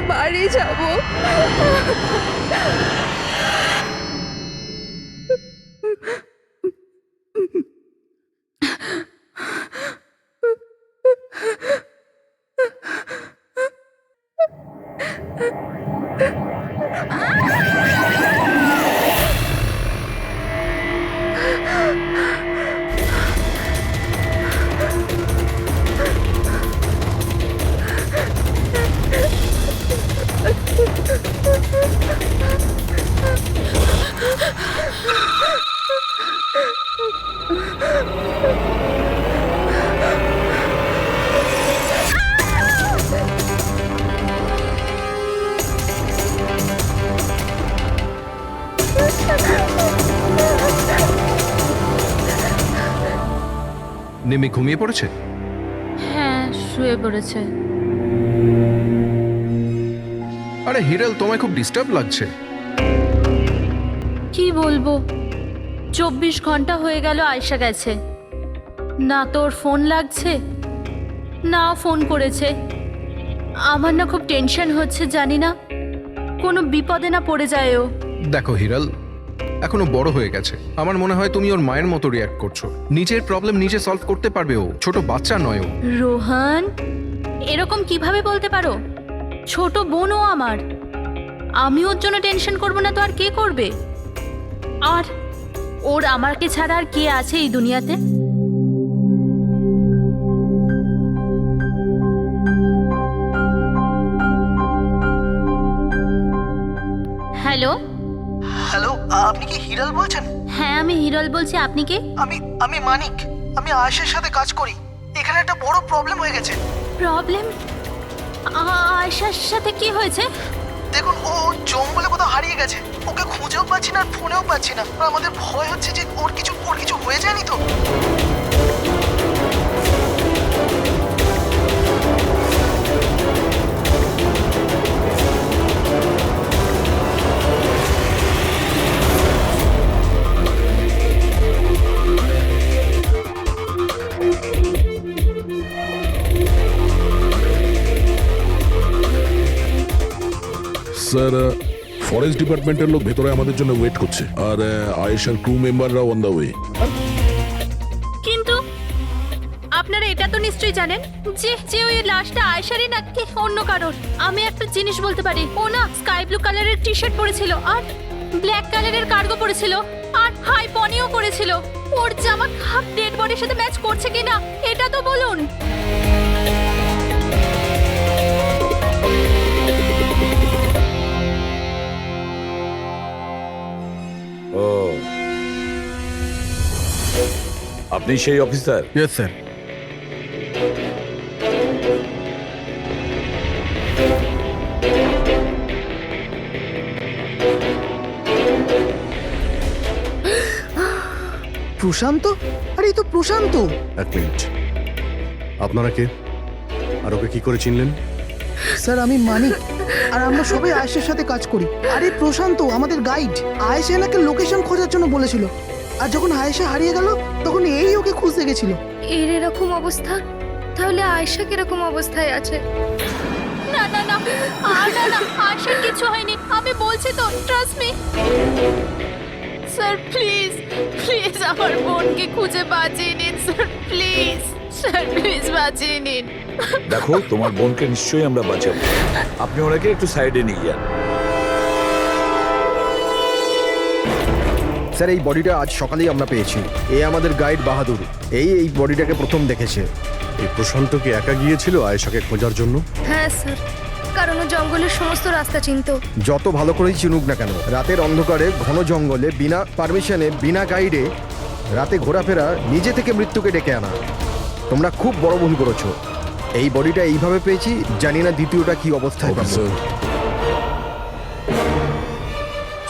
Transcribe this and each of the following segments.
বাড়ি যাব। নিমি ঘুমিয়ে পড়েছে? হ্যাঁ, শুয়ে পড়েছে। আরে হিরাল, তোমায় খুব ডিস্টার্ব লাগছে। কি বলবো, 24 ঘন্টা হয়ে গেল আয়শা গেছে, না তোর ফোন লাগছে না ফোন করেছে। আমার না খুব টেনশন হচ্ছে, জানি না কোনো বিপদে না পড়ে যায় ও। দেখো হিরাল, এখনো বড় হয়ে গেছে। আমার মনে হয় তুমি ওর মায়ের মতো রিয়াক্ট করছো। নিজের প্রবলেম নিজে সলভ করতে পারবে ও, ছোট বাচ্চা নয় ও। রোহান, এরকম কিভাবে বলতে পারো? ছোট বোনও আমার, আমি ওর জন্য টেনশন করবো না তো আর কে করবে? আর ওর আমাকে ছাড়া আর কে আছে এই দুনিয়াতে? হ্যালো হ্যালো, আপনি কি হিরাল বলছেন? হ্যাঁ, আমি হিরল বলছি। আপনি কে? আমি মানিক। আমি আয়েশার সাথে কাজ করি। এখানে একটা বড় প্রবলেম হয়ে গেছে। প্রবলেম? আয়শার সাথে কি হয়েছে? দেখুন, ও জঙ্গলে কোথাও হারিয়ে গেছে। ওকে খুঁজেও পাচ্ছি না, আর ফোনেও পাচ্ছি না। আর আমাদের ভয় হচ্ছে যে ওর কিছু হয়ে যায়নি তো। স্যার, ফরেস্ট ডিপার্টমেন্টের লোক ভেতরে আমাদের জন্য ওয়েট করছে, আর আয়েশার ক্রু মেম্বাররাও অন দ্য ওয়ে। কিন্তু আপনারা এটা তো নিশ্চয়ই জানেন যে যে ওই লাশটা আয়শারই নাকি অন্য কারোর। আমি একটা জিনিস বলতে পারি, ও না স্কাই ব্লু কালারের টি শার্ট পরেছিল আর ব্ল্যাক কালারের কার্গো পরেছিল আর হাই পনিও করেছিল। ওর জামা হাফ ডেড বডির সাথে ম্যাচ করছে কিনা এটা তো বলুন। ও, আপনি সেই অফিসার? Yes sir. প্রশান্ত? আরে এই তো প্রশান্ত। এক মিনিট, আপনারা কে আর ওকে কি করে চিনলেন? স্যার, আমি মানিক, আর আমরা সবাই আয়েশার সাথে কাজ করি। আরে প্রশান্ত আমাদের গাইড। আয়েশা এনাকে লোকেশন খোঁজার জন্য বলেছিল, আর যখন আয়েশা হারিয়ে গেল তখন এই ওকে খুঁজতে গেছিল। এর এরকম অবস্থা, তাহলে আয়শা কিরকম অবস্থায় আছে? না না না, আর না না, আয়শার কিছু হয়নি, আমি বলছি তো, trust me. Sir please please আমার বোনকে খুঁজে বাঁচিয়ে নিন স্যার, প্লিজ স্যার, প্লিজ বাঁচিয়ে নিন। দেখো, তোমার বোনকে নিশ্চয়ই আমরা বাঁচাবো। আপনি ওনাকে একটু সাইডে নিয়ে যান। স্যার, এই বডিটা আজ সকালেই আমরা পেয়েছি। এ আমাদের গাইড বাহাদুর, এই বডিটাকে প্রথম দেখেছে। এই প্রশান্ত কি একা গিয়েছিল আয়েশাকে খোঁজার জন্য? হ্যাঁ স্যার, কারণ ও জঙ্গলের সমস্ত রাস্তা চিনত। যত ভালো করেই চিনুক না কেন, রাতের অন্ধকারে ঘন জঙ্গলে বিনা পারমিশনে বিনা গাইডে রাতে ঘোরাফেরা নিজে থেকে মৃত্যুকে ডেকে আনা, তোমরা খুব বড় ভুল করেছো। এই বডিটা এইভাবে পেয়েছি, জানি না দ্বিতীয়টা কি অবস্থায় পাবো। স্যার,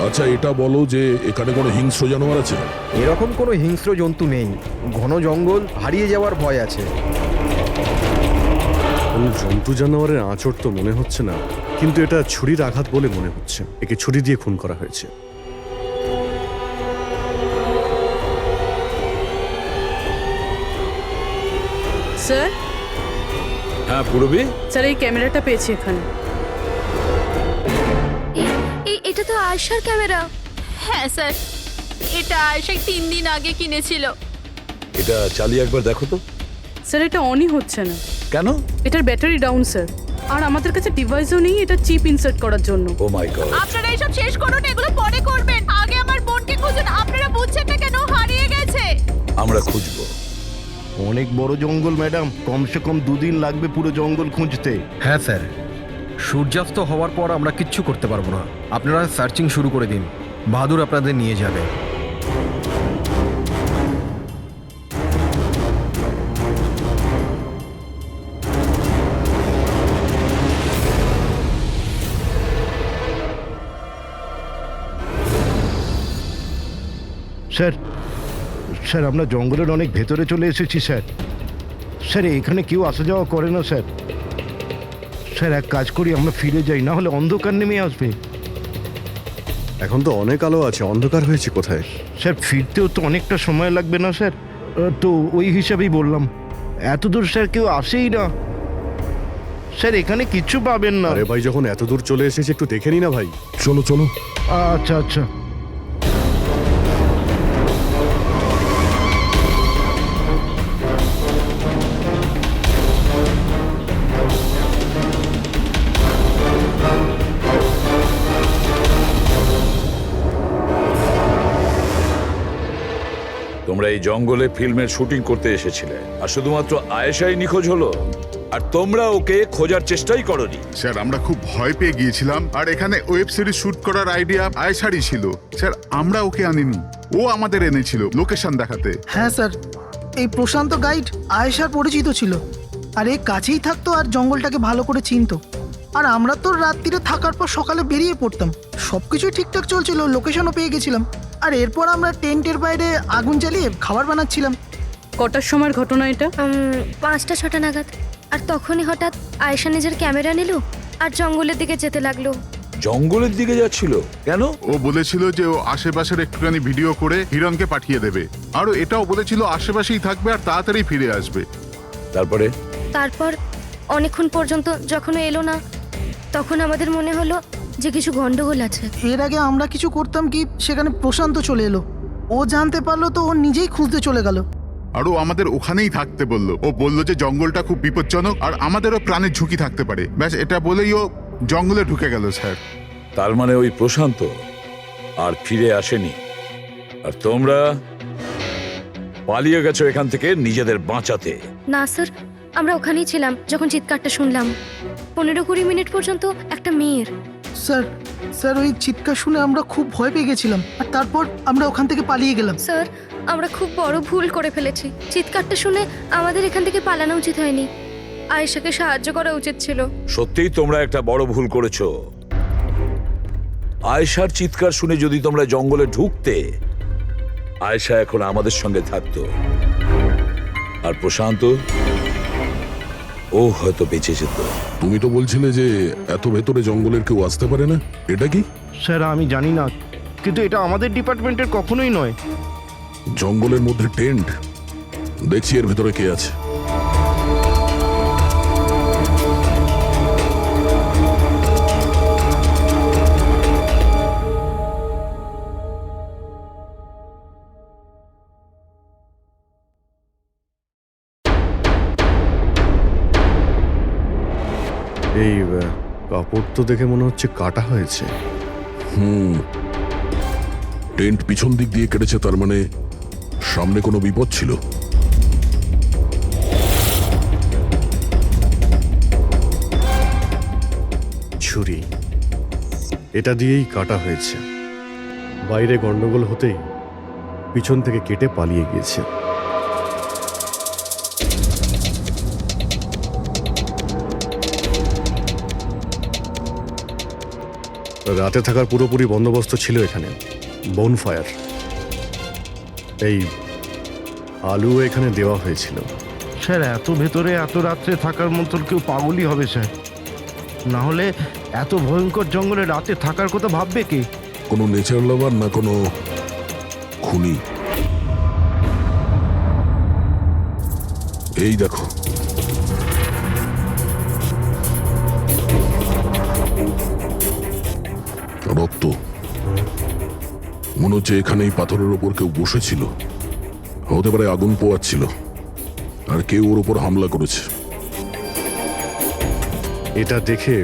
আচ্ছা এটা বলো যে এখানে কোনো হিংস্র জানোয়ার আছে? এরকম কোনো হিংস্র জন্তু নেই। ঘন জঙ্গল, হারিয়ে যাওয়ার ভয় আছে। কোনো জন্তু জানোয়ারের আঁচড় তো মনে হচ্ছে না, কিন্তু এটা ছুরির আঘাত বলে মনে হচ্ছে। একে ছুরি দিয়ে খুন করা হয়েছে। স্যার, হ্যাঁ পূরবী, স্যার এই ক্যামেরাটা পেয়েছি এখানে। এটা তো আয়শার ক্যামেরা। হ্যাঁ স্যার, এটা আয়েশা 3 দিন আগে কিনেছিল। এটা চালিয়ে একবার দেখো তো। স্যার এটা অনই হচ্ছে না। কেন? এটার ব্যাটারি ডাউন স্যার, আর আমাদের কাছে ডিভাইসও নেই এটা চিপ ইনসার্ট করার জন্য। ও মাই গড। আপনারা এইসব শেষ করুন, এগুলো পরে করবেন। আগে আমার বোনকে খুঁজুন। আপনারা বুঝছেন না কেন? হারিয়ে গেছে। আমরা খুঁজবো। অনেক বড় জঙ্গল ম্যাডাম, কমসে কম 2 দিন লাগবে পুরো জঙ্গল খুঁজতে। হ্যাঁ স্যার, সূর্যাস্ত হওয়ার পর আমরা কিচ্ছু করতে পারবো না। আপনারা সার্চিং শুরু করে দিন, বাহাদুর আপনাদের নিয়ে যাবে। স্যার, স্যার আমরা জঙ্গলের অনেক ভেতরে চলে এসেছি স্যার। স্যার এখানে কেউ আসা যাওয়া করে না স্যার। স্যার এক কাজ করি, আমরা ফিরে যাই, না হলে অন্ধকার নেমে আসবে। এখন তো অনেক আলো আছে, অন্ধকার হয়েছে কোথায়? স্যার ফিরতেও তো অনেকটা সময় লাগবে না স্যার? তো ওই হিসাবেই বললাম, এত দূর স্যার কেউ আসেই না। স্যার এখানে কিচ্ছু পাবেন না। আরে ভাই, যখন এত দূর চলে এসেছে একটু দেখে নি না ভাই। চলো চলো। আচ্ছা আচ্ছা। তোমরা এই জঙ্গলে ফিল্মের শুটিং করতে এসেছিলে, আর শুধুমাত্র আয়েশাই নিখোঁজ হলো, আর তোমরা ওকে খোঁজার চেষ্টাই করনি। স্যার আমরা খুব ভয় পেয়ে গিয়েছিলাম, আর এখানে ওয়েব সিরিজ শুট করার আইডিয়া আয়েশারই ছিল। স্যার আমরা ওকে আনিনি, ও আমাদের এনেছিল লোকেশন দেখাতে। হ্যাঁ স্যার, এই প্রশান্ত গাইড আয়েশার পরিচিত ছিল, আর এই কাছেই থাকতো আর জঙ্গলটাকে ভালো করে চিনতো। আর আমরা তো রাত্রিরে থাকার পর সকালে বেরিয়ে পড়তাম, সবকিছুই ঠিকঠাক চলছিল, লোকেশনও পেয়ে গেছিলাম। আর এরপর আমরা টেন্টের বাইরে আগুন জ্বালিয়ে খাবার বানাচ্ছিলাম। কটার সময়ের ঘটনা এটা? 5টা-6টা নাগাদ। আর তখনই হঠাৎ আয়েশা নিজের ক্যামেরা নিল আর জঙ্গলের দিকে যেতে লাগলো। জঙ্গলের দিকে যাচ্ছিল কেন? ও বলেছিল যে ও আশেপাশের একটুখানি ভিডিও করে হিরণকে পাঠিয়ে দেবে, আর এটাও বলেছিল আশেপাশেই থাকবে আর তাড়াতাড়ি ফিরে আসবে। তারপর অনেকক্ষণ পর্যন্ত যখন ও এলো না, তখন আমাদের মনে হলো যে কিছু গন্ডগোল আছে। এর আগে আমরা কিছু করতাম কি, সেখানে প্রশান্ত চলে এলো। ও জানতে পারলো তো ও নিজেই খুঁজতে চলে গেল। আর ও আমাদের ওখানেই থাকতে বলল। ও বলল যে জঙ্গলটা খুব বিপজ্জনক আর আমাদেরও প্রাণের ঝুঁকি থাকতে পারে। ব্যাস এটা বলেই ও জঙ্গলে ঢুকে গেল স্যার। তার মানে ওই প্রশান্ত আর ফিরে আসেনি, আর তোমরা পালিয়ে গেছো এখান থেকে নিজেদের বাঁচাতে। না স্যার, আমরা ওখানেই ছিলাম যখন চিৎকারটা শুনলাম। 15-20 মিনিট পর্যন্ত একটা মেয়ের। স্যার, স্যার ওই চিৎকার শুনে আমরা খুব ভয় পেয়ে গেছিলাম, আর তারপর আমরা ওখান থেকে পালিয়ে গেলাম। স্যার, আমরা খুব বড় ভুল করে ফেলেছি। চিৎকারটা শুনে আমাদের এখান থেকে পালানো উচিত হয়নি, আয়েশাকে সাহায্য করা উচিত ছিল। সত্যিই তোমরা একটা বড় ভুল করেছো। আয়েশার চিৎকার শুনে যদি তোমরা জঙ্গলে ঢুকতে, আয়েশা এখন আমাদের সঙ্গে থাকতো, আর প্রশান্ত ও হয়তো বেঁচে যেত। তুমি তো বলছিলে যে এত ভেতরে জঙ্গলের কেউ আসতে পারে না, এটা কি? স্যার আমি জানি না, কিন্তু এটা আমাদের ডিপার্টমেন্টের কখনোই নয়। জঙ্গলের মধ্যে টেন্ট, দেখছি এর ভেতরে কে আছে। এই কাপড় তো দেখে মনে হচ্ছে কাটা হয়েছে। টেন্ট পিছন দিক দিয়ে কেটেছে, তার মানে সামনে কোনো বিপদ ছিল। ছুরি, এটা দিয়েই কাটা হয়েছে। বাইরে গন্ডগোল হতেই পিছন থেকে কেটে পালিয়ে গিয়েছে। রাতে থাকার পুরোপুরি বন্দোবস্ত ছিল এখানে, বনফায়ার। এই আলু এখানে দেওয়া হয়েছিল। স্যার এত ভেতরে এত রাত্রে থাকার মতন কেউ পাগলই হবে স্যার, না হলে এত ভয়ঙ্কর জঙ্গলে রাতে থাকার কথা ভাববে কে? কোনো নেচার লাভার না কোনো খুনি। এই দেখো, রক্ত রক্ত। মনে হচ্ছে এখানেই পাথরের ওপর কেউ বসেছিল, হতে পারে আগুন পোয়াচ্ছিল, আর কেউ ওর ওপর হামলা করেছে। এটা দেখে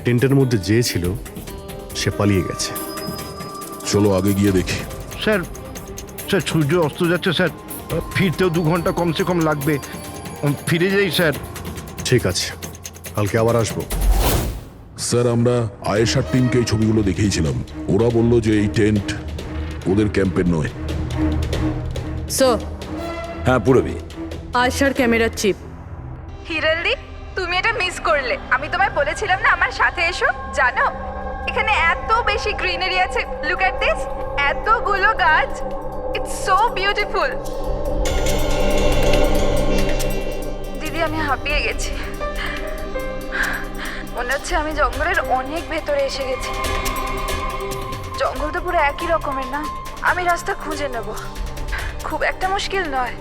টেন্টের মধ্যে যে ছিল সে পালিয়ে গেছে। চলো আগে গিয়ে দেখি। স্যার স্যার সূর্য অস্ত যাচ্ছে স্যার, ফিরতেও 2 ঘন্টা কমসে কম লাগবে। ফিরে যাই স্যার। ঠিক আছে, কালকে আবার আসবো। স্যার, আমরা আয়েশার টিমকে এই ছবিগুলো দেখিয়েছিলাম। ওরা বলল যে এই টেন্ট ওদের ক্যাম্পের নয়। স্যার, হ্যাঁ পুরবি, আয়শার ক্যামেরার চিপ। হিরালদি, তুমি এটা মিস করলে। আমি তোমায় বলেছিলাম না আমার সাথে এসো। জানো এখানে এত বেশি গ্রিনারি আছে। লুক এট দিস, এতগুলো গাছ। It's so beautiful. দিদি, আমি হাঁপিয়ে গেছি। মনে হচ্ছে আমি জঙ্গলের অনেক ভেতরে এসে গেছি। জঙ্গল তো পুরো একই রকমের না? আমি রাস্তা খুঁজে নেব, খুব একটা মুশকিল নয়।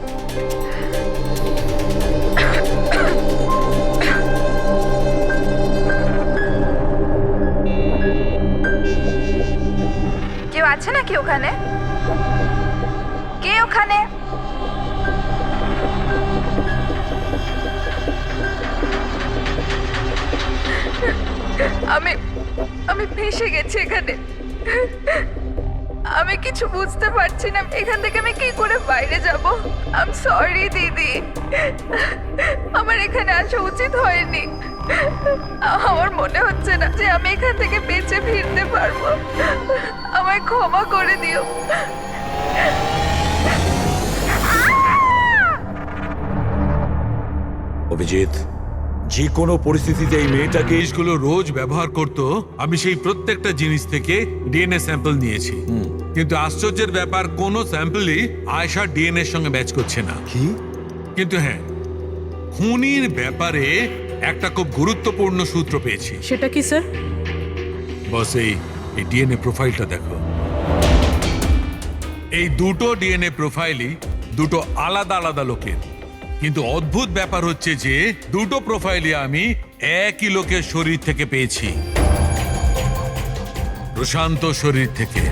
কেউ আছে নাকি ওখানে? কে ওখানে? আমি ফেঁসে গেছি এখানে। আমি কিছু বুঝতে পারছি না। এখান থেকে আমি কি করে বাইরে যাব? আই এম সরি দিদি, আমার এখানে আসা উচিত হয়নি। আমার মনে হচ্ছে না যে আমি এখান থেকে বেঁচে ফিরতে পারবো। আমায় ক্ষমা করে দিও। অভিজিৎ, যে কোনো পরিস্থিতিতে এই মেয়েটাকে জিনিসগুলো রোজ ব্যবহার করত, আমি সেই প্রত্যেকটা জিনিস থেকে ডিএনএ স্যাম্পল নিয়েছি। কিন্তু আশ্চর্যের ব্যাপার, কোনো স্যাম্পলই আয়েশার ডিএনএ এর সঙ্গে ম্যাচ করছে না। কি? কিন্তু হ্যাঁ, খুনির ব্যাপারে একটা খুব গুরুত্বপূর্ণ সূত্র পেয়েছি। সেটা কি স্যার? বস, এই ডিএনএ প্রোফাইলটা দেখো। এই দুটো ডিএনএ প্রোফাইলই দুটো আলাদা আলাদা লোকের। কিন্তু অদ্ভুত ব্যাপার হচ্ছে যে দুটো প্রোফাইলই আমি একই লোকের শরীর থেকে পেয়েছি, প্রশান্ত শরীর থেকে।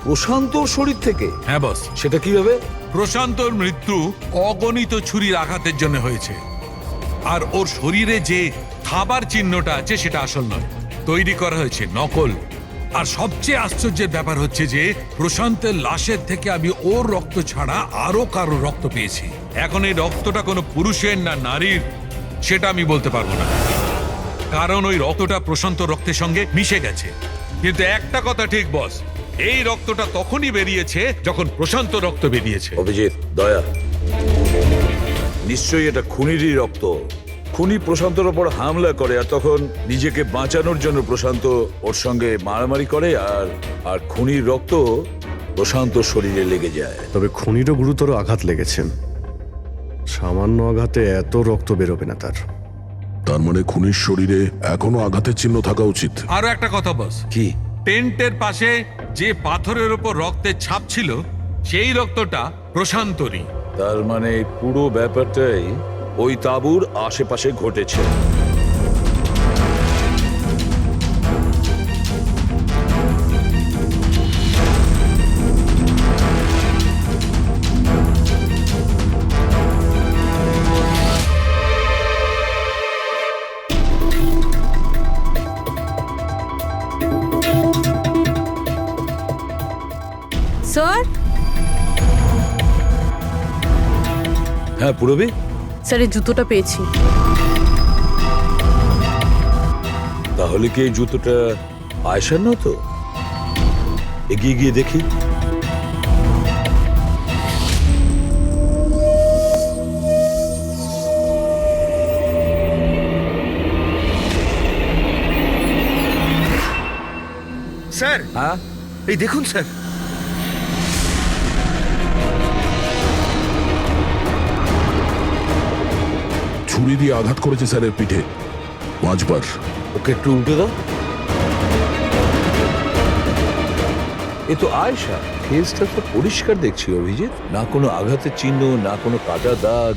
প্রশান্ত শরীর থেকে? হ্যাঁ বস। সেটা কিভাবে? প্রশান্তর মৃত্যু অগণিত ছুরির আঘাতের জন্য হয়েছে, আর ওর শরীরে যে খাবার চিহ্নটা আছে সেটা আসল নয়, তৈরি করা হয়েছে নকল। আর সবচেয়ে আশ্চর্যের ব্যাপার হচ্ছে যে প্রশান্তের লাশের থেকে আমি ওর রক্ত ছাড়া আরো কারো রক্ত পেয়েছি। এখন এই রক্তটা কোনো পুরুষের না নারীর সেটা আমি বলতে পারবো না, কারণ ওই রক্তটা প্রশান্ত রক্তের সঙ্গে মিশে গেছে। কিন্তু একটা কথা ঠিক বস, এই রক্তটা তখনই বেরিয়েছে যখন প্রশান্ত রক্ত বেরিয়েছে। অভিজিৎ, দয়া, নিশ্চয়ই এটা খুনিরই রক্ত। খুনি প্রশান্তর ওপর হামলা করে, আর তখন নিজেকে বাঁচানোর জন্য প্রশান্ত ওর সঙ্গে মারামারি করে, আর খুনির রক্ত প্রশান্ত শরীরে লেগে যায়। তবে খুনিরও গুরুতর আঘাত লেগেছে। সামান্য আঘাতে এত রক্ত বেরোবে না তার। তার মানে খুনির শরীরে এখনো আঘাতের চিহ্ন থাকা উচিত। আরো একটা কথা বস, কি? টেন্টের পাশে যে পাথরের উপর রক্তের ছাপ ছিল সেই রক্তটা প্রশান্তরই। তার মানে পুরো ব্যাপারটাই ওই তাঁবুর আশেপাশে ঘটেছে। স্যার? হ্যাঁ পুরবি? স্যার, এই জুতোটা পেয়েছি। তাহলে কি এই জুতোটা আয়েশার না? তো এগিয়ে গিয়ে দেখি। স্যার, হ্যাঁ এই দেখুন স্যার। ছুরি দিয়ে আঘাত করেছে স্যারের পিঠে 5 বার। ওকে একটু উল্টে দাও। এ তো আয়েশা। ফেসটা তো পরিষ্কার দেখছি অভিজিৎ, না কোনো আঘাতের চিহ্ন, না কোনো কাটা দাগ।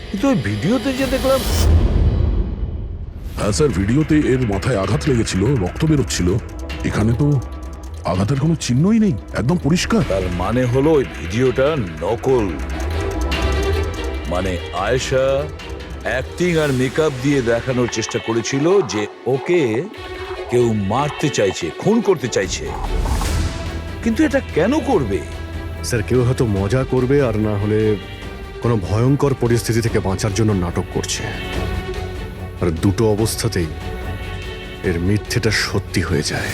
কিন্তু ওই ভিডিওতে যে দেখলাম। হ্যাঁ স্যার, ভিডিওতে এর মাথায় আঘাত লেগেছিল, রক্ত বেরোচ্ছিল। এখানে তো আঘাতের কোনো চিহ্নই নেই, একদম পরিষ্কার। তার মানে হলো ওই ভিডিওটা নকল। মানে আয়েশা অ্যাক্টিং আর মেকআপ দিয়ে দেখানোর চেষ্টা করেছিল যে ওকে কেউ মারতে চাইছে, খুন করতে চাইছে। কিন্তু এটা কেন করবে? স্যার, কেউ হয়তো মজা করবে, আর না হলে কোনো ভয়ঙ্কর পরিস্থিতি থেকে বাঁচার জন্য নাটক করছে। আর দুটো অবস্থাতেই এর মিথ্যেটা সত্যি হয়ে যায়।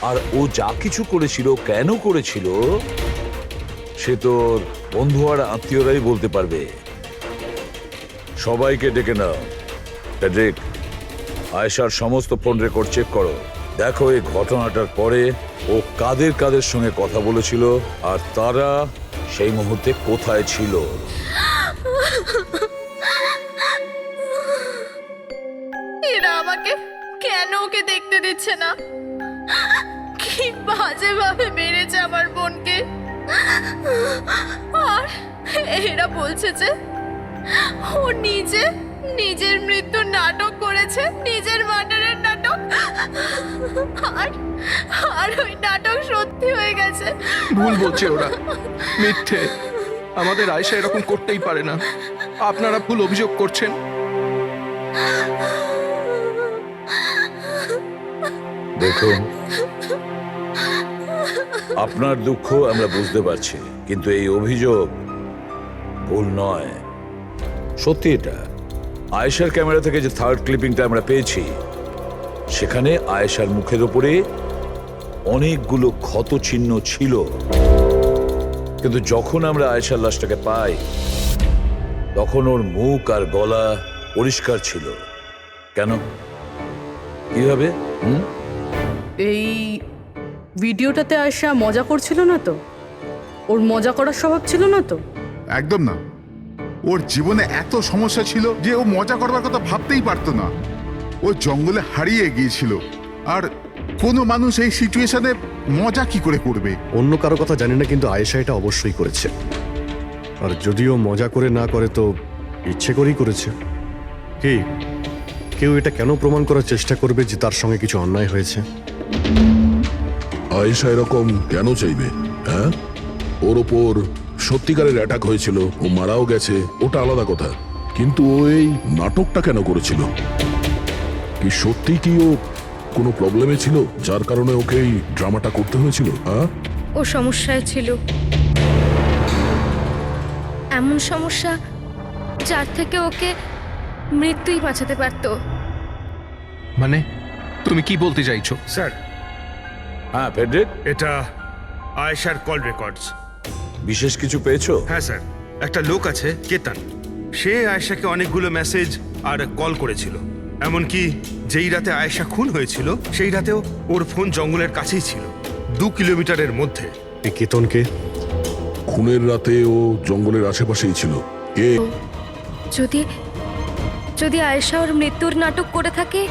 আর ও যা কিছু করেছিল, কেন করেছিল, সে তোর বন্ধু আর আত্মীয়রাই বলতে পারবে। সবাইকে ডেকে নাও। প্যাড্রিক, আয়েশার সমস্ত ফোন রেকর্ড চেক করো। দেখো এই ঘটনাটার পরে ও কাদের কাদের সঙ্গে কথা বলেছিল আর তারা সেই মুহূর্তে কোথায় ছিল। এরা আমাকে কেন ওকে দেখতে দিচ্ছে না? কি বাজে ভাবে মেরেছে আমার বোনকে। আর এরা বলছে যে ও নিজের মৃত্যুর নাটক করেছে, নিজের মার্ডারের নাটক। আর ওই নাটক সত্যি হয়ে গেছে। ভুল বলছে ওরা, মিথ্যে। আমাদের আয়েশা এরকম করতেই পারে না। আপনারা ভুল অভিযোগ করছেন। দেখুন, আপনার দুঃখ আমরা বুঝতে পারছি, কিন্তু এই অভিযোগ ভুল নয়, সত্যি। এটা আয়েশার ক্যামেরা থেকে যে থার্ড ক্লিপিংটা আমরা পেয়েছি, সেখানে আয়েশার মুখের উপরে অনেকগুলো ক্ষত চিহ্ন ছিল। কিন্তু যখন আমরা আয়েশার লাশটাকে পাই, তখন ওর মুখ আর গলা পরিষ্কার ছিল। কেন, কিভাবে? এই ভিডিওটাতে আয়েশা মজা করছিল না তো? ওর মজা করার স্বভাব ছিল না তো? একদম না। ওর জীবনে এত সমস্যা ছিল যে ও মজা করবার কথা ভাবতেই পারতো না। ও জঙ্গলে হারিয়ে গিয়েছিল, আর কোনো মানুষ এই সিচুয়েশনে মজা কি করে করবে? অন্য কারো কথা জানি না, কিন্তু আয়েশা এটা অবশ্যই করেছে। আর যদিও মজা করে না করে তো ইচ্ছে করেই করেছে। কি কেউ এটা কেন প্রমাণ করার চেষ্টা করবে যে তার সঙ্গে কিছু অন্যায় হয়েছে? আয়েশা এরকম কেন চাইবে? হ্যাঁ, ওর ওপর সত্যিকারের অ্যাটাক হয়েছিল, ও মারাও গেছে, ওটা আলাদা কথা। কিন্তু ও এই নাটকটা কেন করেছিল? কি সত্যি কি ও কোনো প্রবলেমে ছিল যার কারণে ওকে এই ড্রামাটা করতে হয়েছিল? হ্যাঁ, ও সমস্যায় ছিল, এমন সমস্যা যার থেকে ওকে মৃত্যুই বাঁচাতে পারতো। মানে তুমি কি বলতে চাইছো? স্যার, হ্যাঁ ফেডরিক, এটা আয়েশার কল রেকর্ডস। বিশেষ কিছু পেয়েছো? হ্যাঁ স্যার, একটা লোক আছে কেতন, সে আয়েশাকে অনেকগুলো মেসেজ আর কল করেছিল। এমনকি যেই রাতে আয়েশা খুন হয়েছিল, সেই রাতেও ওর ফোন জঙ্গলের কাছেই ছিল, 2 কিলোমিটারের মধ্যে। এই কেতনকে? খুনের রাতে ও জঙ্গলের আশেপাশেই ছিল। কে? যদি আয়েশা ওর মৃত্যুর নাটক করে থাকে,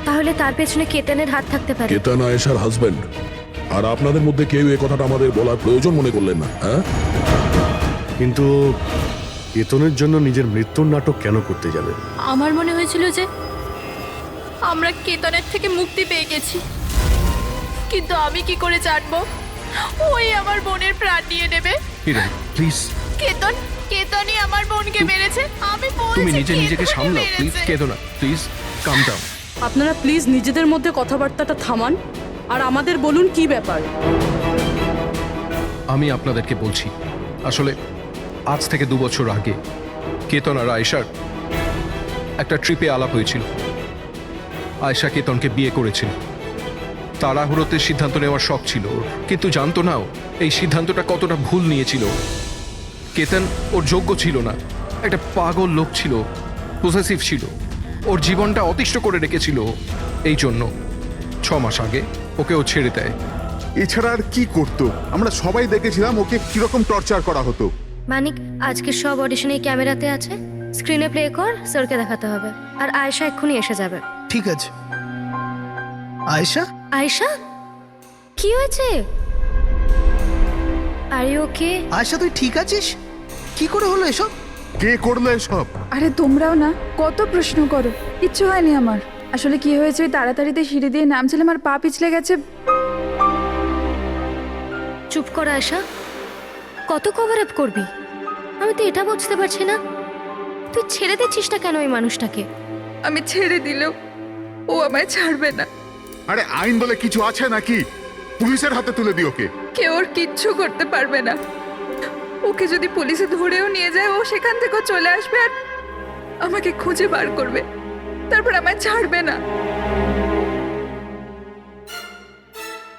তাহলে তার পেছনে কেতনের হাত থাকতে পারে। কেতন আয়েশার হাজবেন্ড, আর আপনাদের মধ্যে কেউ এই কথাটা আমাদের বলার প্রয়োজন মনে করলেন না। হ্যাঁ, কিন্তু কেতনের জন্য নিজের মৃত্যুর নাটক কেন করতে যাবে? আমার মনে হয়েছিল যে আমরা কেতনের থেকে মুক্তি পেয়ে গেছি, কিন্তু আমি কি করে জানবো ওই আমার বোনের প্রাণ নিয়ে নেবে? প্লিজ, কেতনই আমার বোনকে মেরেছে। আমি বলছি, তুমি নিজেকে সামলাও প্লিজ। কেঁদো না, প্লিজ কাম ডাউন। আপনারা প্লিজ নিজেদের মধ্যে কথাবার্তাটা থামান আর আমাদের বলুন কি ব্যাপার। আমি আপনাদেরকে বলছি, আসলে আজ থেকে 2 বছর আগে কেতন আর আয়েশার একটা ট্রিপে আলাপ হয়েছিল। আয়েশা কেতনকে বিয়ে করেছিল। তাড়াহুড়োতে সিদ্ধান্ত নেওয়ার শখ ছিল, কিন্তু জানতো না এই সিদ্ধান্তটা কতটা ভুল নিয়েছিল। কেতন ওর যোগ্য ছিল না, একটা পাগল লোক ছিল, পসেসিভ ছিল, ওর জীবনটা অতিষ্ঠ করে রেখেছিল। এই জন্য 6 মাস আগে ওকে ও ছেড়ে দেয়। এছাড়া আর কি করতো? আমরা সবাই দেখেছিলাম ওকে কিরকম টর্চার করা হতো। মানিক, আজকে সব অডিশনে ক্যামেরাতে আছে, স্ক্রিনে প্লে কর, স্যারকে দেখাতে হবে। আর আয়েশা এক্ষুনি এসে যাবে। ঠিক আছে। আয়েশা, কি হয়েছে? আর ওকে? আয়েশা, তুই ঠিক আছিস? কি করে হলো এসব? কে করলো এসব? আরে তোমরাও না কত প্রশ্ন করো, কিচ্ছু হয়নি আমার। আসলে কি হয়েছে, ওই তাড়াতাড়িতে সিঁড়ি দিয়ে নামছিলাম আর পা পিছলে গেছে। চুপ কর আয়শা, কত কভার আপ করবি? আমি তো এটা বুঝতে পারছি না, তুই ছেড়ে দিচ্ছিস না কেন ওই মানুষটাকে? আমি ছেড়ে দিলেও ও আমায় ছাড়বে না। আরে আইন বলে কিছু আছে নাকি? পুলিশের হাতে তুলে দিও ওকে। কেউ ওর কিচ্ছু করতে পারবে না। ওকে যদি পুলিশে ধরেও নিয়ে যায়, ও সেখান থেকেও চলে আসবে আর আমাকে খুঁজে বার করবে, তারপর আমায় ছাড়বে না।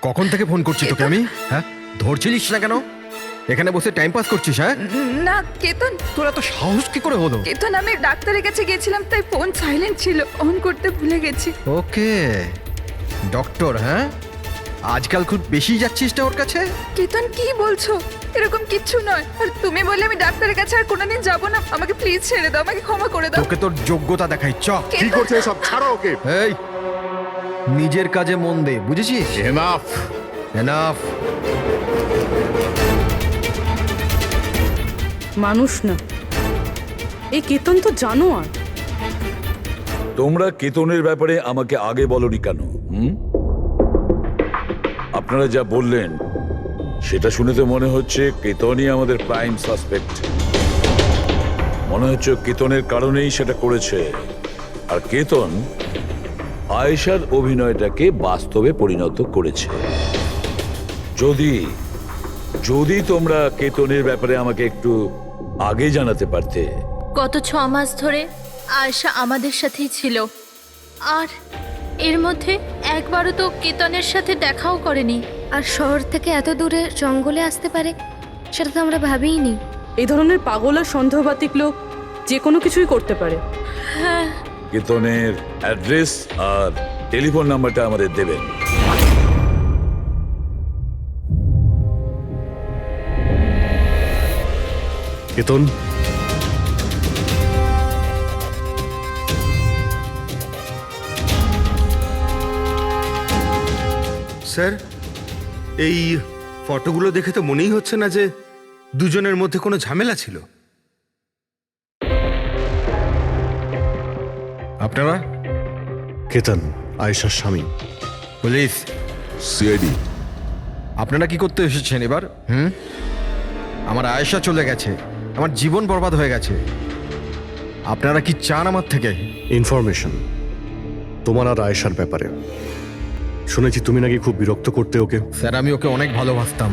কখন থেকে ফোন করছি তোকে আমি? হ্যাঁ, ধরছিলিস না কেন? এখানে বসে টাইম পাস করছিস? হ্যাঁ না কেতন, তোরা তো সাহস কি করে হলো? কেতন আমি ডাক্তারের কাছে গেছিলাম, তাই ফোন সাইলেন্ট ছিল, অন করতে ভুলে গেছি। ওকে, ডক্টর, হ্যাঁ আজকাল খুব বেশি যাচ্ছিস না ওর কাছে? কেতন কি বলছো? এরকম কিচ্ছু নয়। আর তুমি বললে আমি ডাক্তারের কাছে আর কোনোদিন যাবো না। আমাকে প্লিজ ছেড়ে দাও, আমাকে ক্ষমা করে দাও। তোকে তোর যোগ্যতা দেখাই, চ। কি করছে এসব? ছাড়ো ওকে। এই, নিজের কাজে মন দে, বুঝেছিস? এনাফ। এনাফ। মানুষ না, এই কেতন তো জানোয়ার। তোমরা কেতনের ব্যাপারে আমাকে আগে বলনি কেন? আপনারা যা বললেন সেটা শুনে তো মনে হচ্ছে কেতনই আমাদের প্রাইম সাসপেক্ট। মনে হচ্ছে কেতনের কারণেই সেটা করেছে। আর কেতন আয়েশার অভিনয়টাকে বাস্তবে পরিণত করেছে। যদি তোমরা কেতনের ব্যাপারে আমাকে একটু আগে জানাতে পারতে। গত 6 মাস ধরে আয়শা আমাদের সাথেই ছিল, আর এর মধ্যে একবারও তো কেতনের সাথে দেখাও করেনি। আর শহর থেকে এত দূরে জঙ্গলে আসতে পারে সেটা তো আমরা ভাবিইনি। এই ধরনের পাগল আর সন্দেহবাতিক লোক যে কোনো কিছুই করতে পারে। হ্যাঁ, কেতনের অ্যাড্রেস আর টেলিফোন নাম্বারটা আমাদের দেবেন। কেতন, স্যার, এই ফটোগুলো দেখে তো মনেই হচ্ছে না যে দুজনের মধ্যে কোনো ঝামেলা ছিল। আপনারা? কেতন আয়েশার স্বামী। পুলিশ। সিআইডি। আপনারা কি করতে এসেছেন এবার? আমার আয়েশা চলে গেছে, আমার জীবন বরবাদ হয়ে গেছে। আপনারা কি চান আমার থেকে? ইনফরমেশন তোমার আর আয়েশার ব্যাপারে শুনেছি তুমি নাকি খুব বিরক্ত করতে ওকে। স্যার, আমি ওকে অনেক ভালোবাসতাম,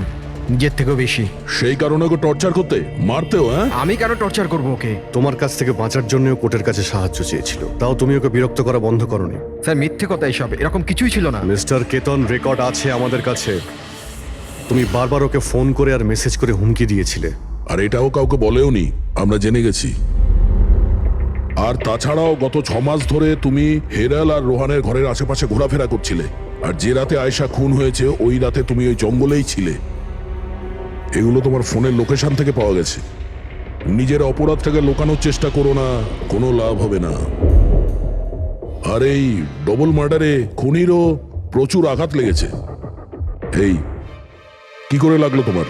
নিজের থেকেও বেশি। সেই কারণে ওকে টর্চার করতে, মারতেও? হ্যাঁ, আমি কেন টর্চার করবো ওকে? তোমার কাছ থেকে বাঁচার জন্য কোর্টের কাছে সাহায্য চেয়েছিল, তাও তুমি ওকে বিরক্ত করা বন্ধ করনি। স্যার, মিথ্যে কথা এইসব, এরকম কিছুই ছিল না। মিস্টার কেতন, রেকর্ড আছে আমাদের কাছে। তুমি বারবার ওকে ফোন করে আর মেসেজ করে হুমকি দিয়েছিলে। আর এটাও কাউকে বলেওনি, আমরা জেনে গেছি। আর তাছাড়াও গত 6 মাস ধরে তুমি হেরাল আর রোহানের ঘরের আশেপাশে ঘোরাফেরা করছিলে। আর যে রাতে আয়েশা খুন হয়েছে ওই রাতে তুমি ওই জঙ্গলেই ছিলে। এগুলো তোমার ফোনের লোকেশন থেকে পাওয়া গেছে। নিজের অপরাধটাকে লুকানোর চেষ্টা করো না, কোনো লাভ হবে না। আর এই ডবল মার্ডারে খুনিরও প্রচুর আঘাত লেগেছে। এই কি করে লাগলো তোমার?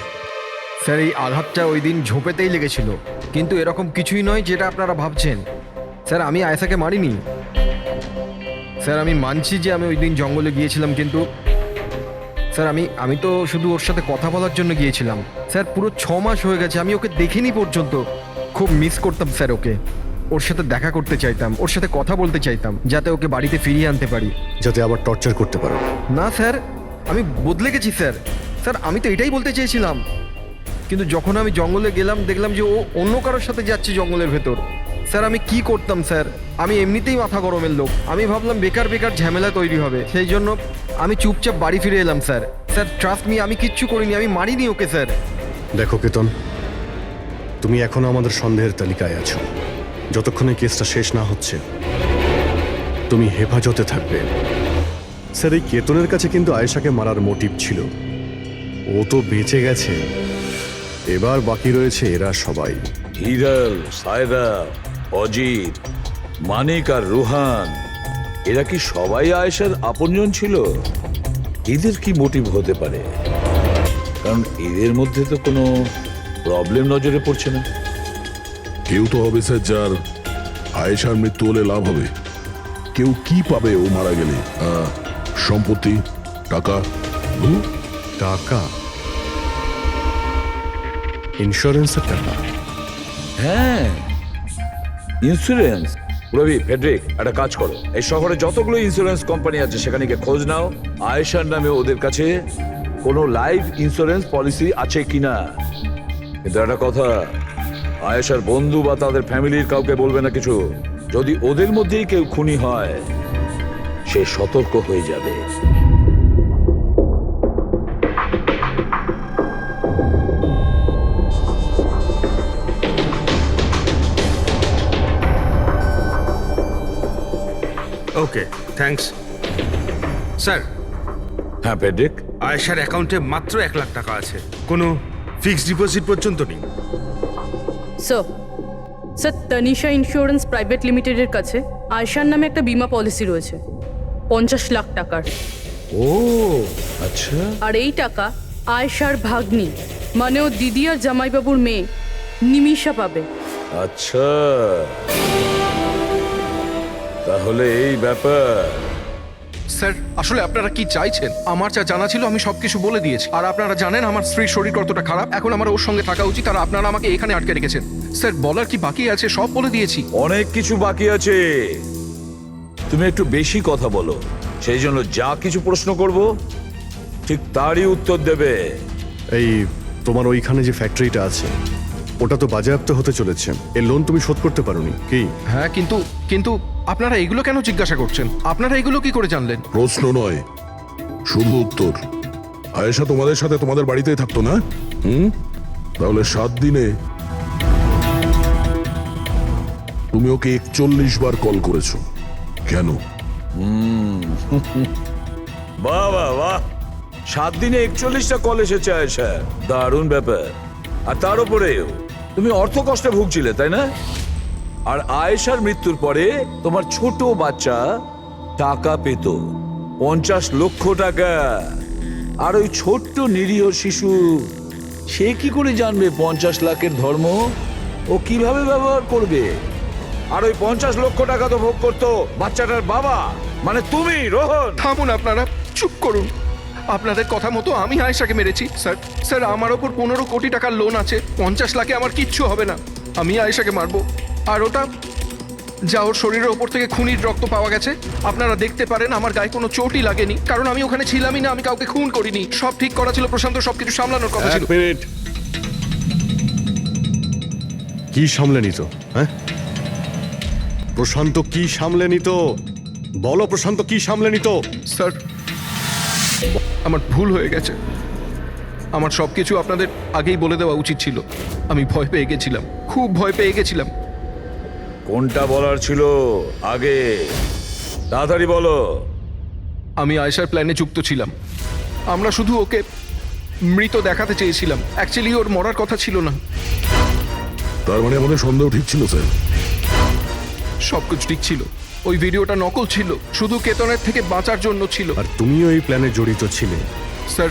স্যার, এই আঘাতটা ওই দিন ঝোপেতেই লেগেছিল, কিন্তু এরকম কিছুই নয় যেটা আপনারা ভাবছেন। স্যার, আমি আয়েশাকে মারিনি। স্যার, আমি মানছি যে আমি ওই দিন জঙ্গলে গিয়েছিলাম, কিন্তু স্যার আমি তো শুধু ওর সাথে কথা বলার জন্য গিয়েছিলাম। স্যার, পুরো 6 মাস হয়ে গেছে, আমি ওকে দেখিনি পর্যন্ত। খুব মিস করতাম স্যার ওকে, ওর সাথে দেখা করতে চাইতাম, ওর সাথে কথা বলতে চাইতাম, যাতে ওকে বাড়িতে ফিরিয়ে আনতে পারি, যাতে আবার টর্চার করতে পারো। না স্যার, আমি বদলে গেছি স্যার। স্যার, আমি তো এটাই বলতে চেয়েছিলাম, কিন্তু যখন আমি জঙ্গলে গেলাম দেখলাম যে ও অন্য কারোর সাথে যাচ্ছে জঙ্গলের ভেতর। স্যার, আমি কি করতাম স্যার? আমি এমনিতেই মাথা গরমের লোক, আমি ভাবলাম বেকার বেকার ঝামেলা তৈরি হবে, সেই জন্য আমি চুপচাপ বাড়ি ফিরে এলাম স্যার। স্যার, ট্রাস্ট মি, আমি কিচ্ছু করিনি, আমি মারিনি ওকে স্যার। দেখো কেতন, তুমি এখনো আমাদের সন্দেহের তালিকায় আছো। যতক্ষণে কেসটা শেষ না হচ্ছে তুমি হেফাজতে থাকবে। স্যার, এই কেতনের কাছে কিন্তু আয়েশাকে মারার মোটিভ ছিল, ও তো বেঁচে গেছে। এবার বাকি রয়েছে এরা সবাই। হিরাল, সায়রা, অজিত, মানিক আর রুহান, এরা কি সবাই আয়েশার আপনজন ছিল? এদের কি মোটিভ হতে পারে? কারণ এদের মধ্যে তো কোনো প্রবলেম নজরে পড়ছে না। কেউ তো হবে স্যার যার আয়েশার মৃত্যু হলে লাভ হবে। কেউ কি পাবে ও মারা গেলে? সম্পত্তি, টাকা? টাকা? ইন্স্যুরেন্সের টাকা? হ্যাঁ, ইন্স্যুরেন্স। রবি, ফেডরিক, একটা কাজ করো, এই শহরে যতগুলো ইন্স্যুরেন্স কোম্পানি আছে সেখানে গিয়ে খোঁজ নাও আয়েশার নামে ওদের কাছে কোনো লাইফ ইন্স্যুরেন্স পলিসি আছে কিনা। কিন্তু একটা কথা, আয়েশার বন্ধু বা তাদের ফ্যামিলির কাউকে বলবে না কিছু। যদি ওদের মধ্যেই কেউ খুনি হয়, সে সতর্ক হয়ে যাবে। ওকে, থ্যাঙ্কস স্যার। হ্যাঁ ফেডরিক, আয়েশার অ্যাকাউন্টে মাত্র 1 লাখ টাকা আছে, কোনো ফিক্সড ডিপোজিট পর্যন্ত নেই। স্যার, তানিশা ইন্স্যুরেন্স প্রাইভেট লিমিটেডের কাছে আয়েশার নামে একটা বীমা পলিসি রয়েছে 50 লাখ টাকার। ও আচ্ছা। আর এই টাকা আয়েশার ভাগ্নি মানে ও দিদি আর জামাইবাবুর মেয়ে নিমিষা পাবে। আচ্ছা, তাহলে এই ব্যাপার। স্যার, আসলে আপনারা কি চাইছেন? আমার যা জানা ছিল আমি সবকিছু বলে দিয়েছি। আর আপনারা জানেন আমার স্ত্রীর শরীর কতটা খারাপ, এখন আমার ওর সঙ্গে থাকা উচিত, আর আপনারা আমাকে এখানে আটকে রেখেছেন। স্যার, বলার কি বাকি আছে? সব বলে দিয়েছি। অনেক কিছু বাকি আছে। তুমি একটু বেশি কথা বলো, সেই জন্য যা কিছু প্রশ্ন করব ঠিক তারই উত্তর দেবে। এই তোমার ওইখানে যে ফ্যাক্টরিটা আছে ওটা তো বাজেয়াপ্ত হতে চলেছে, এর লোন তুমি শোধ করতে পারোনি কি? হ্যাঁ, কিন্তু আপনারা এগুলো কেন জিজ্ঞাসা করছেন? আপনারা এগুলো কি করে জানলেন? প্রশ্ন নয়, শুধু উত্তর। আয়েশা তোমাদের সাথে তোমাদের বাড়িতেই থাকতো না? তাহলে 7 দিনে তুমি ওকে 41 বার কল করেছো কেন? বাহ বাহ বাহ, 7 দিনে 41টা কল এসেছে আয়েশা, দারুণ ব্যাপার। আর তার উপরেও তুমি অর্থ কষ্টে ভুগছিলে, তাই না? আর আয়েশার মৃত্যুর পরে তোমার ছোট বাচ্চা টাকা পেত 50 লক্ষ টাকা। আর ওই ছোট্ট নিরীহ শিশু, সে কি করে জানবে 50 লাখের ধর্ম? ও কিভাবে ব্যবহার করবে? আর ওই 50 লক্ষ টাকা তো ভোগ করতো বাচ্চাটার বাবা, মানে তুমি, রোহন। থামুন আপনারা, চুপ করুন। আপনাদের কথা মতো আমি আয়েশাকে মেরেছি। স্যার, আমার ওপর 15 কোটি টাকার লোন আছে। 50 লাখে আমার কিচ্ছু হবে না। আমি আয়েশাকে মারবো। আর ওটা যা ওর শরীরের ওপর থেকে খুনির রক্ত পাওয়া গেছে, আপনারা দেখতে পারেন আমার গায়ে কোনো চোটই লাগেনি, কারণ আমি ওখানে ছিলামই না। আমি কাউকে খুন করিনি। সব ঠিক করা ছিল, প্রশান্ত সবকিছু সামলানোর কথা ছিল। কি সামলে নিত? হ্যাঁ, প্রশান্ত কি সামলে নিত? বলো, প্রশান্ত কি সামলে নিত? স্যার, আমার ভুল হয়ে গেছে। আমার সবকিছু আপনাদের আগেই বলে দেওয়া উচিত ছিল। আমি ভয় পেয়ে গেছিলাম, খুব ভয় পেয়ে গেছিলাম। কোনটা বলার ছিল আগে? তাড়াতাড়ি বলো। আমি আয়েশার প্ল্যানে যুক্ত ছিলাম। আমরা শুধু ওকে মৃত দেখাতে চেয়েছিলাম। অ্যাকচুয়ালি ওর মরার কথা ছিল না। তার মানে আমাদের সন্দেহ ঠিক ছিল স্যার? সবকিছু ঠিক ছিল। ওই ভিডিওটা নকল ছিল, শুধু কেতনের থেকে বাঁচার জন্য ছিল। আর তুমিও এই প্ল্যানে জড়িত ছিলে? স্যার,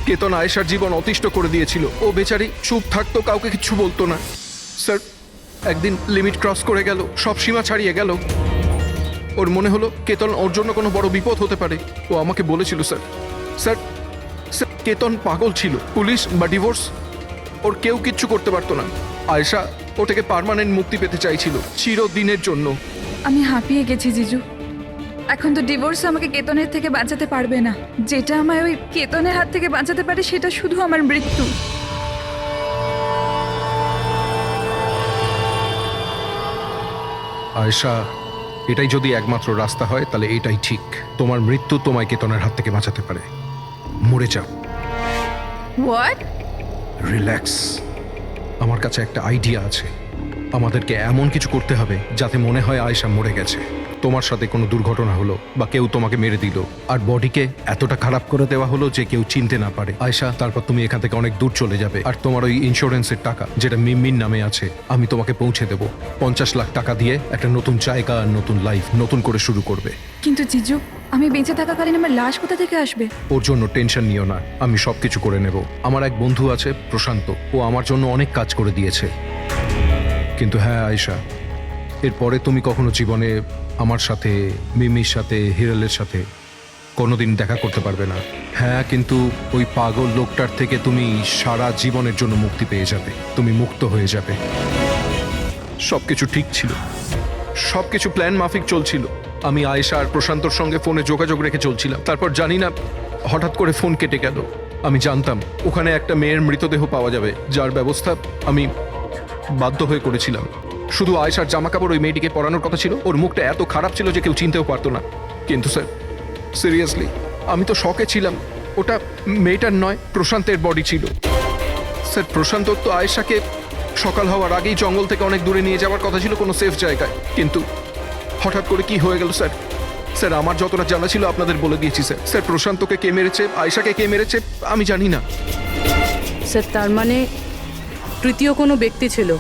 কেতন আয়েশার জীবন অতিষ্ঠ করে দিয়েছিল। ও বেচারি চুপ থাকতো, কাউকে কিছু বলতো না। স্যার, একদিন লিমিট ক্রস করে গেল, সব সীমা ছাড়িয়ে গেল। ওর মনে হলো কেতন ওর জন্য কোনো বড় বিপদ হতে পারে। ও আমাকে বলেছিল স্যার, কেতন পাগল ছিল। পুলিশ বা ডিভোর্স ওর কেউ কিচ্ছু করতে পারতো না। আয়েশা ও থেকে পার্মানেন্ট মুক্তি পেতে চাইছিল, চিরদিনের জন্য। আমি হাঁপিয়ে গেছি জিজু। এখন তো ডিভোর্স আমাকে কেতনের থেকে বাঁচাতে পারবে না। যেটা আমায় ওই কেতনের হাত থেকে বাঁচাতে পারে সেটা শুধু আমার মৃত্যু। আয়েশা, এটাই যদি একমাত্র রাস্তা হয় তাহলে এটাই ঠিক। তোমার মৃত্যু তোমায় কেতনের হাত থেকে বাঁচাতে পারে। মরে যাও। হোয়াট? রিল্যাক্স। আমার কাছে একটা আইডিয়া আছে। আমাদেরকে এমন কিছু করতে হবে যাতে মনে হয় আয়েশা মরে গেছে। তোমার সাথে কোনো দুর্ঘটনা হলো বা কেউ তোমাকে মেরে দিল, আর বডিকে এতটা খারাপ করে দেওয়া হলো যে কেউ চিনতে না পারে। আয়েশা, তারপর তুমি এখান থেকে অনেক দূর চলে যাবে, আর তোমার ওই ইন্স্যুরেন্সের টাকা যেটা মিমির নামে আছে আমি তোমাকে পৌঁছে দেব। 50 লাখ টাকা দিয়ে একটা নতুন জায়গা, নতুন লাইফ, নতুন করে শুরু করবে। কিন্তু জিজু, আমি বেঁচে থাকাকালীন আমার লাশ কোথা থেকে আসবে? ওর জন্য টেনশন নিও না, আমি সবকিছু করে নেব। আমার এক বন্ধু আছে প্রশান্ত, ও আমার জন্য অনেক কাজ করে দিয়েছে। কিন্তু হ্যাঁ আয়েশা, এরপরে তুমি কখনো জীবনে আমার সাথে, মিমির সাথে, হিরালের সাথে কোনোদিন দেখা করতে পারবে না। হ্যাঁ, কিন্তু ওই পাগল লোকটার থেকে তুমি সারা জীবনের জন্য মুক্তি পেয়ে যাবে, তুমি মুক্ত হয়ে যাবে। সবকিছু ঠিক ছিল, সবকিছু প্ল্যান মাফিক চলছিল। আমি আয়েশা আর প্রশান্তর সঙ্গে ফোনে যোগাযোগ রেখে চলছিলাম। তারপর জানি না হঠাৎ করে ফোন কেটে গেল। আমি জানতাম ওখানে একটা মেয়ের মৃতদেহ পাওয়া যাবে, যার ব্যবস্থা আমি বাধ্য হয়ে করেছিলাম। শুধু আয়েশার জামা কাপড় ওই মেয়েটিকে পরানোর কথা ছিল। ওর মুখটা এত খারাপ ছিল যে কেউ চিনতেও পারতো না। কিন্তু স্যার, সিরিয়াসলি আমি তো শকে ছিলাম। ওটা মেয়েটার নয়, প্রশান্তের বডি ছিল। স্যার, প্রশান্ত তো আয়েশাকে সকাল হওয়ার আগেই জঙ্গল থেকে অনেক দূরে নিয়ে যাওয়ার কথা ছিল, কোনো সেফ জায়গায়। কিন্তু হঠাৎ করে কি হয়ে গেল স্যার? স্যার, আমার যতটা জানা ছিল আপনাদের বলে দিয়েছি স্যার। স্যার, প্রশান্তকে কে মেরেছে, আয়েশাকে কে মেরেছে আমি জানি না। স্যার, তার মানে তৃতীয় কোনো ব্যক্তি ছিল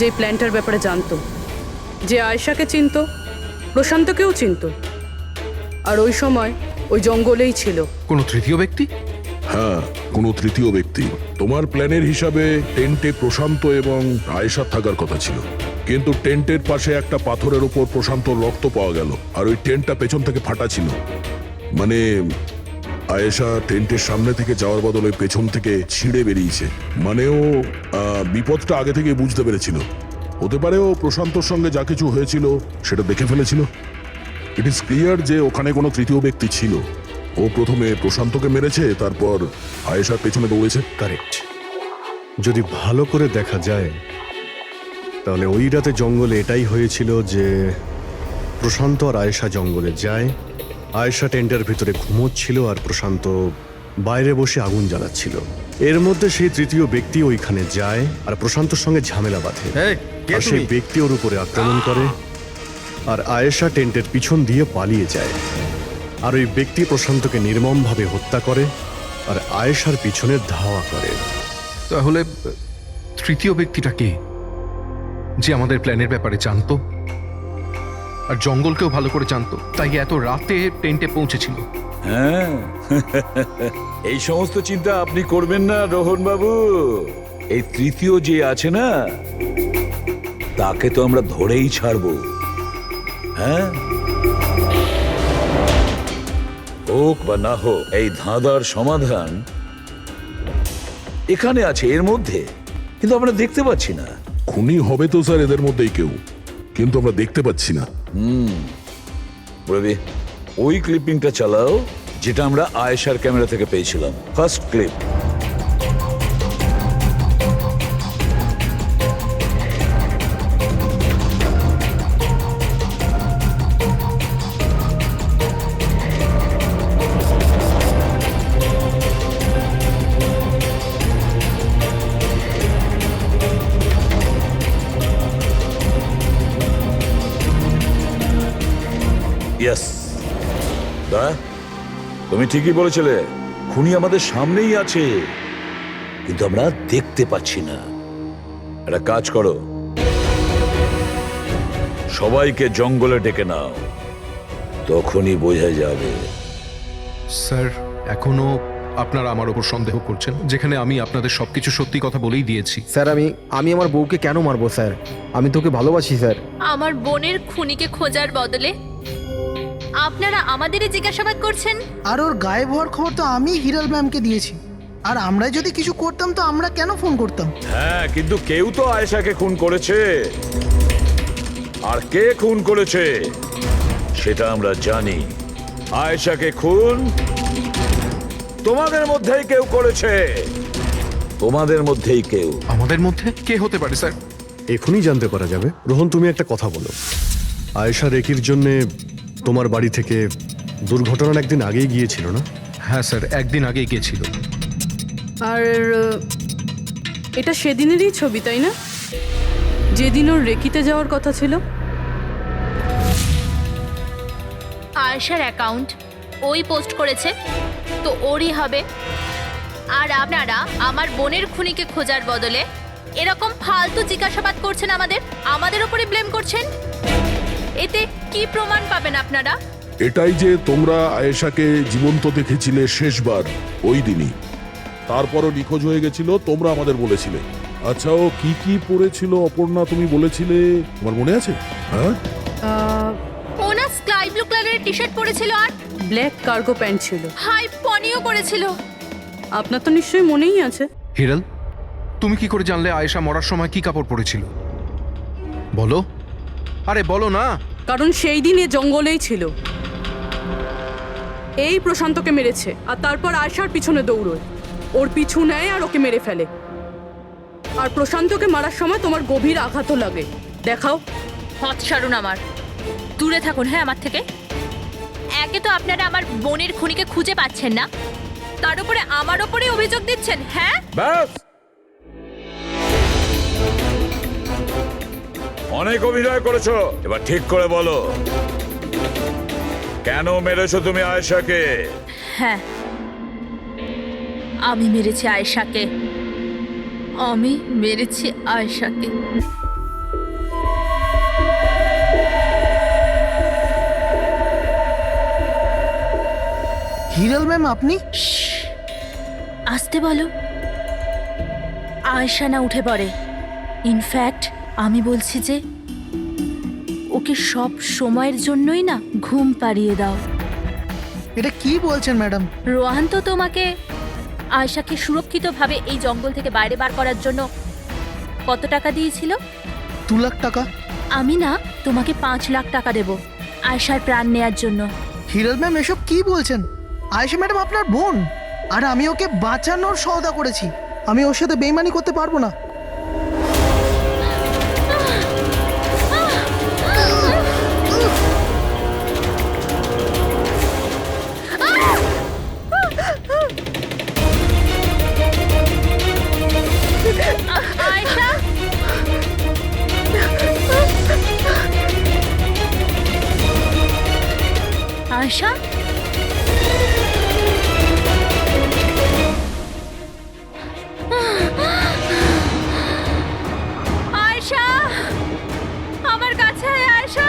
যে প্ল্যানটার ব্যাপারে জানতো, যে আয়েশাকে চিনতো, প্রশান্তকেও চিনতো, আর ওই সময় ওই জঙ্গলেই ছিল। কোনো তৃতীয় ব্যক্তি? হ্যাঁ, কোনো তৃতীয় ব্যক্তি। তোমার প্ল্যানের হিসাবে টেন্টে প্রশান্ত এবং আয়েশা থাকার কথা ছিল, কিন্তু টেন্টের পাশে একটা পাথরের উপর প্রশান্তর রক্ত পাওয়া গেল, আর ওই টেন্টটা পেছন থেকে ফাটা ছিল। মানে আয়েশা টেন্টের সামনে থেকে যাওয়ার বদলে পেছন থেকে ছিঁড়ে বেরিয়েছে। মানে ও বিপদটা আগে থেকে বুঝতে পেরেছিল। হতে পারে ও প্রশান্তর সঙ্গে যা কিছু হয়েছিল সেটা দেখে ফেলেছিল। ইট ইজ ক্লিয়ার যে ওখানে কোনো তৃতীয় ব্যক্তি ছিল। ও প্রথমে প্রশান্তকে মেরেছে, তারপর আয়েশার পেছনে দৌড়েছে। কারেক্ট। যদি ভালো করে দেখা যায় তাহলে ওই রাতে জঙ্গলে এটাই হয়েছিল যে প্রশান্ত আর আয়েশা জঙ্গলে যায়, আয়েশা টেন্টের ভিতরে ঘুমোচ্ছিল আর প্রশান্ত বাইরে বসে আগুন জ্বালাচ্ছিল। এর মধ্যে সেই তৃতীয় ব্যক্তি ওইখানে যায় আর প্রশান্তর সঙ্গে ঝামেলা বাঁধে, আর সেই ব্যক্তি ওর উপরে আক্রমণ করে, আর আয়েশা টেন্টের পিছন দিয়ে পালিয়ে যায়। আর ওই ব্যক্তি প্রশান্তকে নির্মমভাবে হত্যা করে আর আয়েশার পিছনে ধাওয়া করে। তাহলে তৃতীয় ব্যক্তিটা কে, যে আমাদের প্ল্যানের ব্যাপারে জানতো আর জঙ্গলকেও ভালো করে জানতো, তাই এত রাতে টেন্টে পৌঁছেছিল? হ্যাঁ, এই সমস্ত চিন্তা আপনি করবেন না রোহন বাবু। এই তৃতীয় যে আছে না, তাকে তো আমরা ধরেই ছাড়বো। হ্যাঁ, হোক বা না হোক, এই ধাঁধার সমাধান এখানে আছে, এর মধ্যে, কিন্তু আমরা দেখতে পাচ্ছি না। খুনি হবে তো স্যার এদের মধ্যেই কেউ, কিন্তু আমরা দেখতে পাচ্ছি না। রবি, ওই ক্লিপিংটা চালাও যেটা আমরা আয়েশার ক্যামেরা থেকে পেয়েছিলাম, ফার্স্ট ক্লিপ। ইয়েস, তুমি ঠিকই বলেছিলে, খুনি আমাদের সামনেই আছে, কিন্তু আমরা দেখতে পাচ্ছি না। একটা কাজ করো, সবাইকে জঙ্গলে ডেকে নাও, তখনই বোঝা যাবে। স্যার, এখনো আপনারা আমার ওপর সন্দেহ করছেন, যেখানে আমি আপনাদের সবকিছু সত্যি কথা বলেই দিয়েছি। স্যার, আমি আমার বউকে কেন মারবো স্যার? আমি তোকে ভালোবাসি স্যার। আমার বোনের খুনিকে খোঁজার বদলে আপনারা আমাদেরই জিজ্ঞাসাবাদ করছেন। আর ওর গায়েব হওয়ার খবর তো আমি হিরাল ম্যামকে দিয়েছি। আর আমরা যদি কিছু করতাম তো আমরা কেন ফোন করতাম? হ্যাঁ, কিন্তু কেউ তো আয়েশাকে খুন করেছে, আর কে খুন করেছে সেটা আমরা জানি। আয়েশাকে খুন তোমাদের মধ্যেই কেউ করেছে, তোমাদের মধ্যেই কেউ। আমাদের মধ্যে কে হতে পারে স্যার? এখনই জানতে পারা যাবে। রোহন, তুমি একটা কথা বলো, আয়েশা রেকির জন্যে তোমার বাড়ি থেকে দুর্ঘটনার একদিন আগেই গিয়েছিল না? হ্যাঁ স্যার, একদিন আগেই গিয়েছিল। আর এটা সেদিনেরই ছবি, তাই না? যেদিন ওর রেকিতে যাওয়ার কথা ছিল। আয়েশার অ্যাকাউন্ট ওই পোস্ট করেছে, তো ওরই হবে। আর আপনারা আমার বোনের খুনিকে খোঁজার বদলে এরকম ফালতু জিজ্ঞাসাবাদ করছেন, আমাদের উপরে ব্লেম করছেন। এতে কি প্রমাণ পাবেন আপনারা? এটাই যে তোমরা আয়েশাকে জীবন্ত দেখেছিলে শেষবার ওই দিনই, তারপরও নিখোঁজ হয়ে গেছিল, তোমরা আমাদের বলেছিলে। আচ্ছা, ও কি কি পড়েছিল অপর্ণা, তুমি বলেছিলে, তোমার মনে আছে? হ্যাঁ, ও না স্কাই ব্লু কালারের টি শার্ট পরেছিল আর ব্ল্যাক কার্গো প্যান্ট ছিল। হাই পনিও করেছিল। আপনার তো নিশ্চয়ই মনেই আছে। হিরাল, তুমি কি করে জানলে আয়েশা মরার সময় কি কাপড় পরেছিল? বলো, আরে বলো না। কারণ সেই দিন এ জঙ্গলেই ছিল। এই প্রশান্তকে মেরেছে আর তারপর আয়শার পিছনে দৌড়োয়, ওর পিছু নেয় আর ওকে মেরে ফেলে। আর প্রশান্তকে মারার সময় তোমার গভীর আঘাতও লাগে। দেখাও। হাত সারুন আমার, দূরে থাকুন। হ্যাঁ, আমার থেকে। একে তো আপনারা আমার বোনের খুনিকে খুঁজে পাচ্ছেন না, তার উপরে আমার ওপরে অভিযোগ দিচ্ছেন। হ্যাঁ, ব্যাস, অনেক অভিনয় করেছো, এবার ঠিক করে বলো কেন মেরেছো তুমি আয়েশাকে? হ্যাঁ, আমি মেরেছি আয়েশাকে। আমি মেরেছি আয়েশাকে। হিরাল ম্যাম, আপনি? আসতে বলো। আয়েশা না উঠে পড়ে। ইনফ্যাক্ট আমি বলছি যে ওকে সব সময়ের জন্যই না ঘুম পাড়িয়ে দাও। এটা কি বলছেন ম্যাডাম? রোহান তো তোমাকে আয়েশাকে সুরক্ষিতভাবে এই জঙ্গল থেকে বাইরে বার করার জন্য কত টাকা দিয়েছিল? 2 লাখ টাকা। আমি না তোমাকে 5 লাখ টাকা দেব আয়েশার প্রাণ নেয়ার জন্য। হিরাল ম্যাম, এসব কি বলছেন? আয়েশা ম্যাডাম আপনার বোন, আর আমি ওকে বাঁচানোর সওদা করেছি। আমি ওর সাথে বেইমানি করতে পারবো না। আয়েশা, আয়েশা, আয়েশা, আমার কাছে আয় আয়েশা।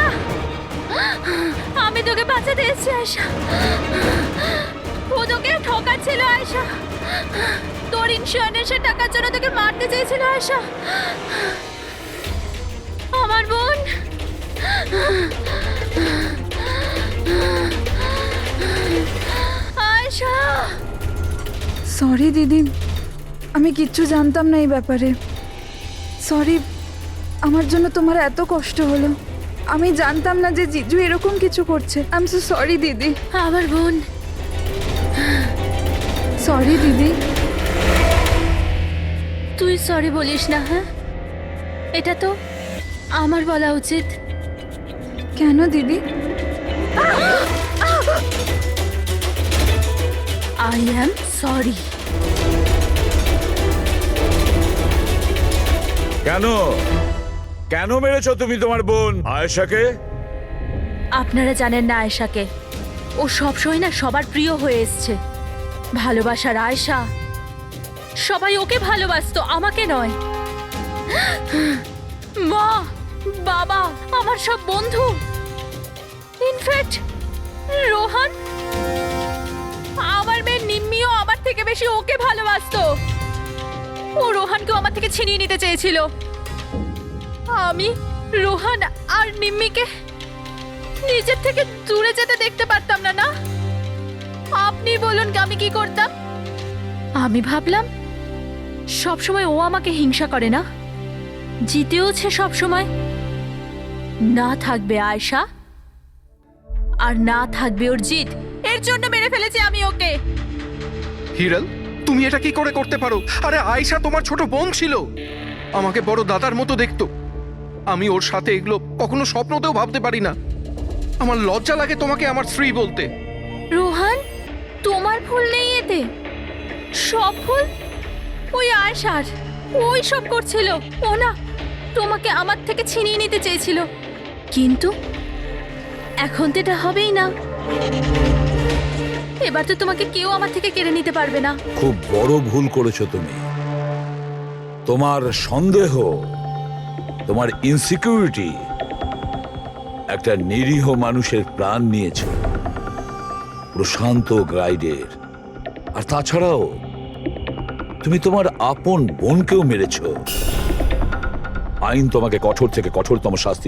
আমি তোকে বাঁচাতে এসেছি আয়েশা। ও তোকে ঠকাচ্ছিল আয়েশা। তোর ইন্স্যুরেন্সের টাকার জন্য তোকে মারতে চেয়েছিল আয়েশা। আমার বোন। আয়েশা। সরি দিদি, আমি কিচ্ছু জানতাম না এই ব্যাপারে। সরি, আমার জন্য তোমার এত কষ্ট হলো। আমি জানতাম না যে জিজু এরকম কিছু করছে। আই এম সো সরি দিদি। আমার বোন। সরি দিদি। তুই সরি বলিস না। হ্যাঁ, এটা তো আমার বলা উচিত। কেন দিদি? I am sorry. কেন কেন মেরেছো তুমি তোমার বোন আয়েশাকে? আপনারা জানেন না আয়েশাকে। ও সবসময় না সবার প্রিয় হয়ে এসছে। ভালোবাসার আয়েশা। সবাই ওকে ভালোবাসতো, আমাকে নয়। মা, বাবা, আমার সব বন্ধু, ইনফ্যাক্ট রোহান, আমার মেয়ে নিম্মিও আমার থেকে বেশি ওকে ভালোবাসতো। ও রোহানকেও আমার থেকে ছিনিয়ে নিতে চেয়েছিল। আমি রোহান আর নিম্মিকে নিজের থেকে দূরে যেতে দেখতে পারতাম না। না, আপনি বলুন আমি কি করতাম? আমি ভাবলাম সবসময় ও আমাকে হিংসা করে না, জিতেওছে সবসময়। না থাকবে আয়েশা, আর না থাকবে ওর জিত। এর জন্য মেরে ফেলেছি আমি ওকে। হিরাল, তুমি এটা কি করে করতে পারো? আরে আয়েশা তোমার ছোট বোন ছিল, আমাকে বড় দাদার মতো দেখতো। আমি ওর সাথে এগুলো কখনো স্বপ্নতেও ভাবতে পারি না। আমার লজ্জা লাগে তোমাকে আমার স্ত্রী বলতে। রোহান, তোমার ভুল নেই এতে। সব ভুল ওই আয়েশার। ওই সব করছিল। ও না তোমাকে আমার থেকে ছিনিয়ে নিতে চেয়েছিল, কিন্তু এখন তো এটা হবেই না। এবার তো তোমাকে কেউ আমার থেকে কেড়ে নিতে পারবে না। খুব বড় ভুল করেছো তুমি। তোমার সন্দেহ, তোমার ইনসিকিউরিটি একটা নিরীহ মানুষের প্রাণ নিয়েছে, প্রশান্ত গাইডের। আর তাছাড়াও তুমি তোমার আপন বোনকেও মেরেছো। আইন তোমাকে কঠোর থেকে কঠোরতম শাস্তি